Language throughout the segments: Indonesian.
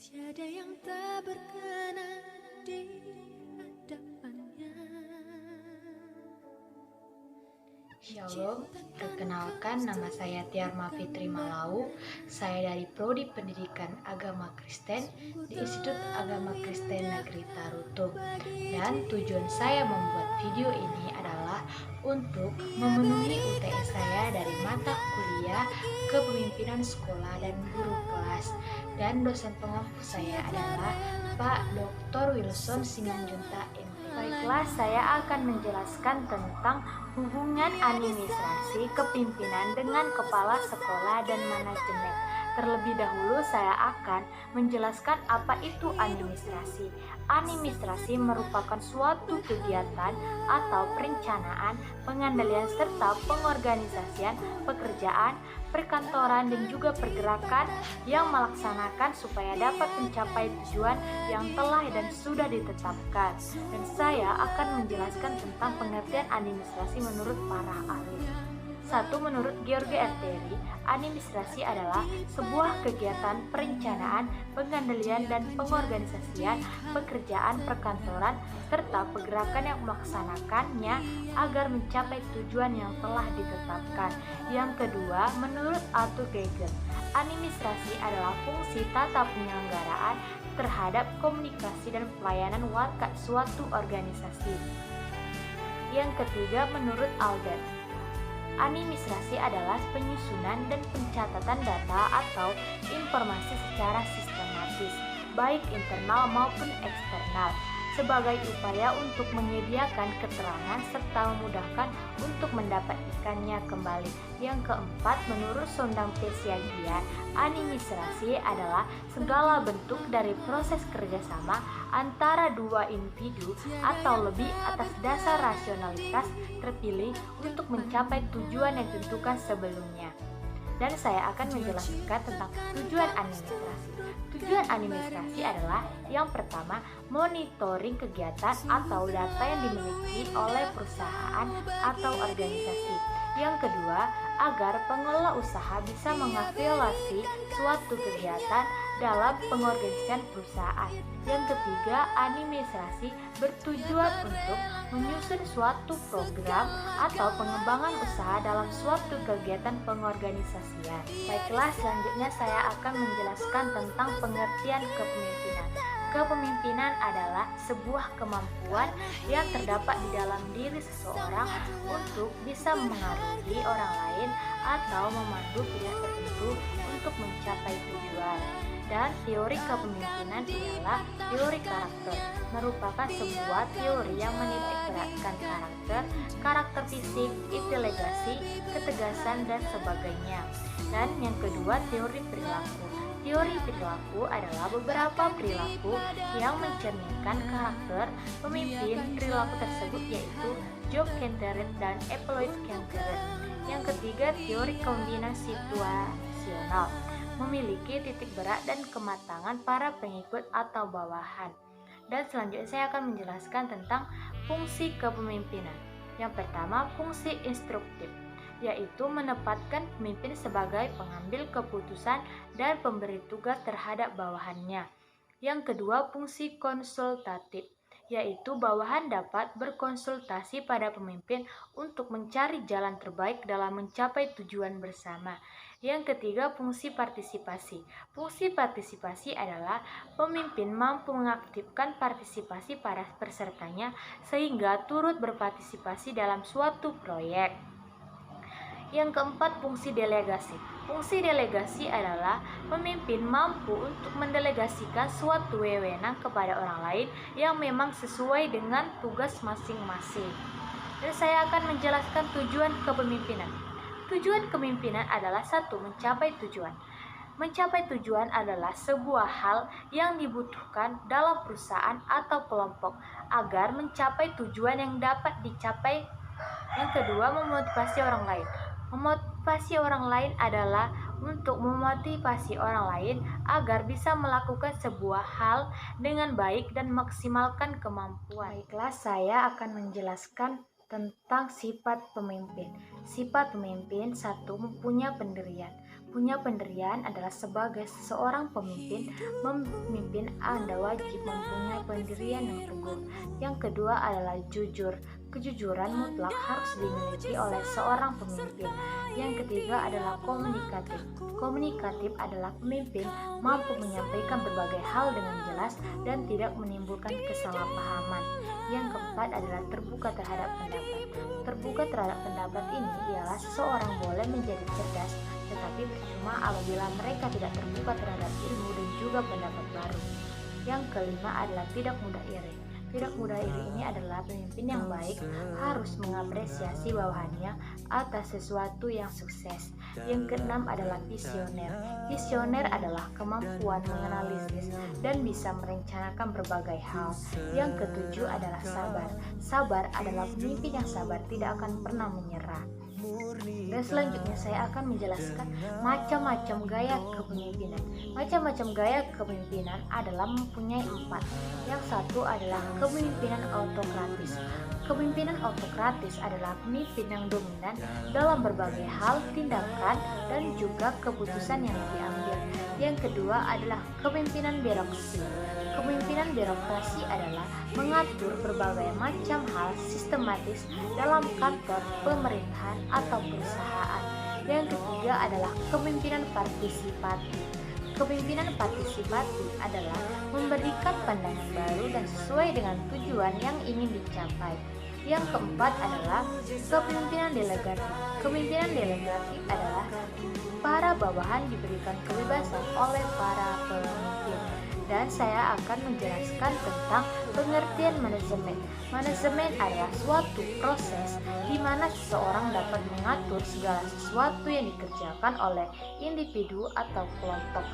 Tiada yang tak berkenan di hadapannya. Shalom, perkenalkan nama saya Tiarma Fitri Malau. Saya dari Prodi Pendidikan Agama Kristen di Institut Agama Kristen Negeri Tarutung. Dan tujuan saya membuat video ini adalah untuk memenuhi UTS saya dari mata kuliah Kepemimpinan Sekolah dan Guru Kelas. Dan dosen pengampu saya adalah Pak Dr. Wilson Simanjunta MP. Baiklah, saya akan menjelaskan tentang hubungan administrasi kepimpinan dengan kepala sekolah dan manajemen. Terlebih dahulu saya akan menjelaskan apa itu administrasi. Administrasi merupakan suatu kegiatan atau perencanaan, pengandalian serta pengorganisasian pekerjaan, perkantoran dan juga pergerakan yang melaksanakan supaya dapat mencapai tujuan yang telah dan sudah ditetapkan. Dan saya akan menjelaskan tentang pengertian administrasi menurut para ahli. 1. Menurut George R. Terry, administrasi adalah sebuah kegiatan perencanaan, pengandalian, dan pengorganisasian pekerjaan perkantoran serta pergerakan yang melaksanakannya agar mencapai tujuan yang telah ditetapkan. Yang kedua, menurut Arthur Geiger, administrasi adalah fungsi tata penyelenggaraan terhadap komunikasi dan pelayanan warga suatu organisasi. Yang ketiga, menurut Alden, administrasi adalah penyusunan dan pencatatan data atau informasi secara sistematis, baik internal maupun eksternal, sebagai upaya untuk menyediakan keterangan serta memudahkan untuk mendapatkannya kembali. Yang keempat, menurut Sondang Persiagian, administrasi adalah segala bentuk dari proses kerjasama antara dua individu atau lebih atas dasar rasionalitas terpilih untuk mencapai tujuan yang ditentukan sebelumnya. Dan saya akan menjelaskan tentang tujuan administrasi. Tujuan administrasi adalah yang pertama, monitoring kegiatan atau data yang dimiliki oleh perusahaan atau organisasi. Yang kedua, agar pengelola usaha bisa mengevaluasi suatu kegiatan dalam pengorganisasian perusahaan. Yang ketiga, administrasi bertujuan untuk menyusun suatu program atau pengembangan usaha dalam suatu kegiatan pengorganisasian. Baiklah, selanjutnya saya akan menjelaskan tentang pengertian kepemimpinan. Kepemimpinan adalah sebuah kemampuan yang terdapat di dalam diri seseorang untuk bisa mengaruhi orang lain atau memandu pihak tertentu untuk mencapai tujuan. Dan teori kepemimpinan ialah teori karakter, merupakan sebuah teori yang menitikberatkan karakter fisik, intelektual, ketegasan, dan sebagainya. Dan yang kedua, teori perilaku. Teori perilaku adalah beberapa perilaku yang mencerminkan karakter pemimpin. Perilaku tersebut yaitu Job Kenteret dan Eploid Kenteret. Yang ketiga, teori kombinasi situasional, memiliki titik berat dan kematangan para pengikut atau bawahan. Dan selanjutnya saya akan menjelaskan tentang fungsi kepemimpinan. Yang pertama, fungsi instruktif, yaitu menempatkan pemimpin sebagai pengambil keputusan dan pemberi tugas terhadap bawahannya. Yang kedua, fungsi konsultatif, yaitu bawahan dapat berkonsultasi pada pemimpin untuk mencari jalan terbaik dalam mencapai tujuan bersama. Yang ketiga, fungsi partisipasi. Fungsi partisipasi adalah pemimpin mampu mengaktifkan partisipasi para pesertanya sehingga turut berpartisipasi dalam suatu proyek. Yang keempat, fungsi delegasi. Fungsi delegasi adalah pemimpin mampu untuk mendelegasikan suatu wewenang kepada orang lain yang memang sesuai dengan tugas masing-masing. Dan saya akan menjelaskan tujuan kepemimpinan. Tujuan kepemimpinan adalah 1. Mencapai tujuan. Mencapai tujuan adalah sebuah hal yang dibutuhkan dalam perusahaan atau kelompok agar mencapai tujuan yang dapat dicapai. Yang kedua, memotivasi orang lain. Memotivasi orang lain adalah untuk memotivasi orang lain agar bisa melakukan sebuah hal dengan baik dan maksimalkan kemampuan. Baiklah, saya akan menjelaskan tentang sifat pemimpin. Sifat pemimpin 1. Mempunyai pendirian. Punya pendirian adalah sebagai seorang pemimpin. Memimpin Anda wajib mempunyai pendirian yang teguh. Yang kedua adalah jujur. Kejujuran mutlak harus dimiliki oleh seorang pemimpin. Yang ketiga adalah komunikatif. Komunikatif adalah pemimpin mampu menyampaikan berbagai hal dengan jelas dan tidak menimbulkan kesalahpahaman. Yang keempat adalah terbuka terhadap pendapat. Terbuka terhadap pendapat ini ialah seseorang boleh menjadi cerdas, tetapi percuma apabila mereka tidak terbuka terhadap ilmu dan juga pendapat baru. Yang kelima adalah tidak mudah iri. Tidak mudah iri ini adalah pemimpin yang baik harus mengapresiasi bawahannya atas sesuatu yang sukses. Yang keenam adalah visioner. Visioner adalah kemampuan menganalisis dan bisa merencanakan berbagai hal. Yang ketujuh adalah sabar. Sabar adalah pemimpin yang sabar tidak akan pernah menyerah. Dan selanjutnya saya akan menjelaskan macam-macam gaya kepemimpinan. Macam-macam gaya kepemimpinan adalah mempunyai 4. Yang satu adalah kepemimpinan autokratis. Kepemimpinan autokratis adalah pemimpin yang dominan dalam berbagai hal, tindakan, dan juga keputusan yang diambil. Yang kedua adalah kepemimpinan birokrasi. Kepemimpinan birokrasi adalah mengatur berbagai macam hal sistematis dalam kantor, pemerintahan, atau perusahaan. Yang ketiga adalah kepemimpinan partisipatif. Kepemimpinan partisipatif adalah memberikan pandangan baru dan sesuai dengan tujuan yang ingin dicapai. Yang keempat adalah kepemimpinan delegatif. Kepemimpinan delegatif adalah para bawahan diberikan kebebasan oleh para pemimpin. Dan saya akan menjelaskan tentang pengertian manajemen. Manajemen adalah suatu proses di mana seseorang dapat mengatur segala sesuatu yang dikerjakan oleh individu atau kelompok.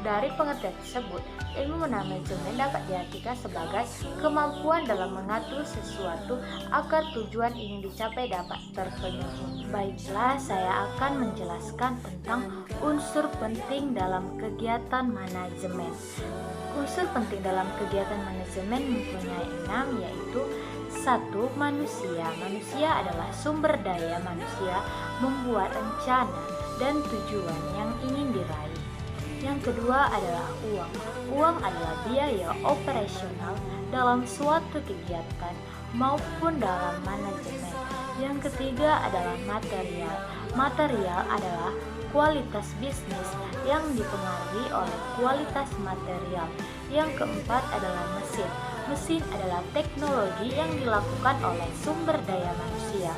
Dari pengertian tersebut, ilmu manajemen dapat diartikan sebagai kemampuan dalam mengatur sesuatu agar tujuan ingin dicapai dapat terpenuhi. Baiklah, saya akan menjelaskan tentang unsur penting dalam kegiatan manajemen. Unsur penting dalam kegiatan manajemen mempunyai 6, yaitu 1. Manusia. Manusia adalah sumber daya manusia membuat rencana dan tujuan yang ingin diraih. Yang kedua adalah uang. Uang adalah biaya operasional dalam suatu kegiatan maupun dalam manajemen. Yang ketiga adalah material. Material adalah kualitas bisnis yang dipengaruhi oleh kualitas material. Yang keempat adalah mesin. Mesin adalah teknologi yang dilakukan oleh sumber daya manusia.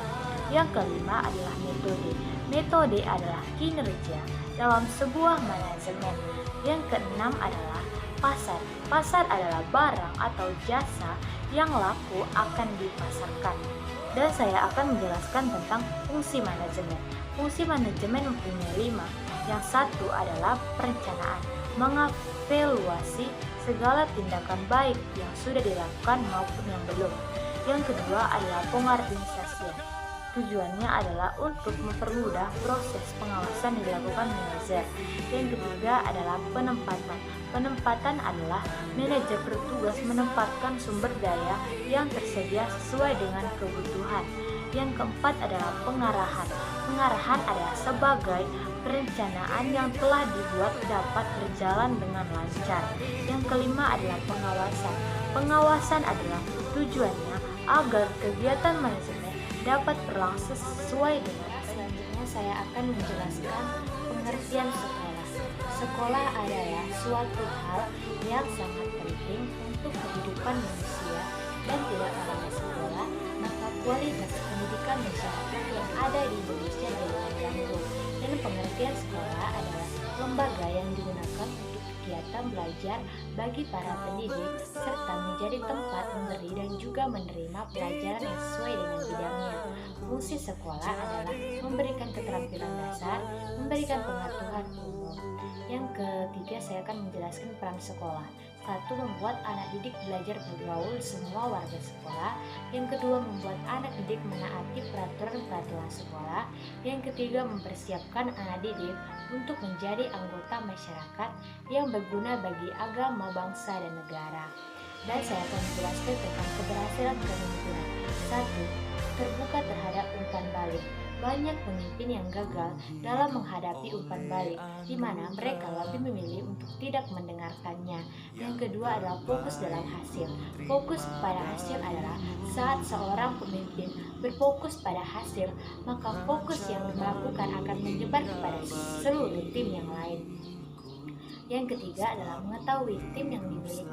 Yang kelima adalah metode. Metode adalah kinerja dalam sebuah manajemen. Yang keenam adalah pasar. Pasar adalah barang atau jasa yang laku akan dipasarkan. Dan saya akan menjelaskan tentang fungsi manajemen. Fungsi manajemen mempunyai 5. Yang satu adalah perencanaan, mengevaluasi segala tindakan baik yang sudah dilakukan maupun yang belum. Yang kedua adalah pengorganisasian. Tujuannya adalah untuk mempermudah proses pengawasan yang dilakukan manajer. Yang ketiga adalah penempatan. Penempatan adalah manajer bertugas menempatkan sumber daya yang tersedia sesuai dengan kebutuhan. Yang keempat adalah pengarahan. Pengarahan adalah sebagai perencanaan yang telah dibuat dapat berjalan dengan lancar. Yang kelima adalah pengawasan. Pengawasan adalah tujuannya agar kegiatan manajemen dapat berlangsung sesuai dengan. Selanjutnya saya akan menjelaskan pengertian sekolah. Sekolah adalah suatu hal yang sangat penting untuk kehidupan manusia, dan tidak adanya sekolah, maka kualitas pendidikan masyarakat yang ada di Indonesia jadi terganggu. Dan pengertian sekolah adalah lembaga yang digunakan untuk kegiatan belajar bagi para pendidik, serta menjadi tempat memberi dan juga menerima pelajaran yang sesuai dengan bidangnya. Fungsi sekolah adalah memberikan keterampilan dasar, memberikan pengetahuan umum. Yang ketiga, saya akan menjelaskan peran sekolah. 1. Membuat anak didik belajar bergaul semua warga sekolah. Yang kedua, membuat anak didik menaati peraturan-peraturan sekolah. Yang ketiga, mempersiapkan anak didik untuk menjadi anggota masyarakat yang berguna bagi agama, bangsa, dan negara. Dan saya akan menjelaskan tentang keberhasilan kepemimpinan. 1. Terbuka terhadap umpan balik. banyak pemimpin yang gagal dalam menghadapi umpan balik, di mana mereka lebih memilih untuk tidak mendengarkannya. Yang kedua adalah fokus dalam hasil. Fokus pada hasil adalah saat seorang pemimpin berfokus pada hasil, maka fokus yang dilakukan akan menyebar kepada seluruh tim yang lain. Yang ketiga adalah mengetahui tim yang dimiliki.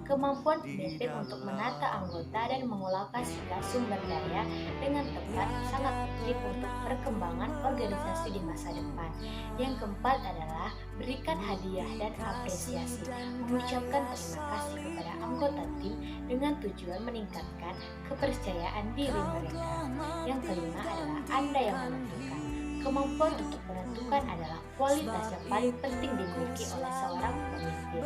Kemampuan pemimpin untuk menata anggota dan mengalokasikan sumber daya dengan tepat sangat penting untuk perkembangan organisasi di masa depan. Yang keempat adalah berikan hadiah dan apresiasi. Mengucapkan terima kasih kepada anggota tim dengan tujuan meningkatkan kepercayaan diri mereka. Yang kelima adalah Anda yang menentukan. Kemampuan untuk menentukan adalah kualitas yang paling penting dimiliki oleh seorang pemimpin.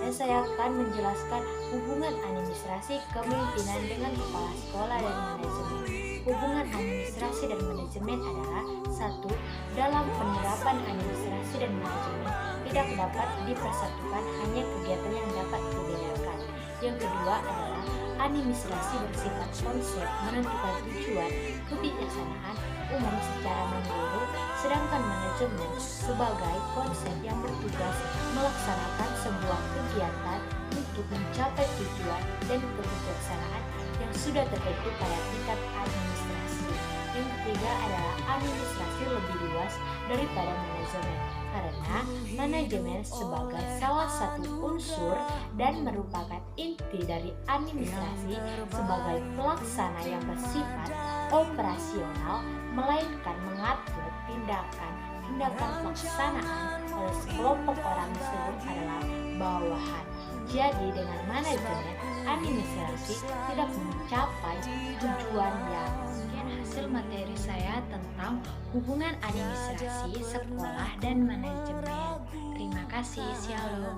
Dan saya akan menjelaskan hubungan administrasi kepemimpinan dengan kepala sekolah dan manajemen. Hubungan administrasi dan manajemen adalah: 1. Dalam penerapan administrasi dan manajemen tidak dapat dipersatukan, hanya kegiatan yang dapat dibedakan. Yang kedua adalah administrasi bersifat konsep, menentukan tujuan, kebijaksanaan umum secara menyeluruh, sedangkan manajemen sebagai konsep yang bertugas melaksanakan sebuah kegiatan untuk mencapai tujuan dan kebijaksanaan yang sudah tertentu pada tingkat administrasi. Yang ketiga adalah administrasi lebih luas daripada manajemen, karena manajemen sebagai salah satu unsur dan merupakan inti dari administrasi sebagai pelaksana yang bersifat operasional, melainkan mengatur tindakan pelaksanaan oleh sekelompok orang disebut adalah bawahan. Jadi dengan manajemen, administrasi tidak mencapai tujuan yang. Sekian hasil materi saya tentang hubungan administrasi sekolah dan manajemen. Terima kasih, shalom.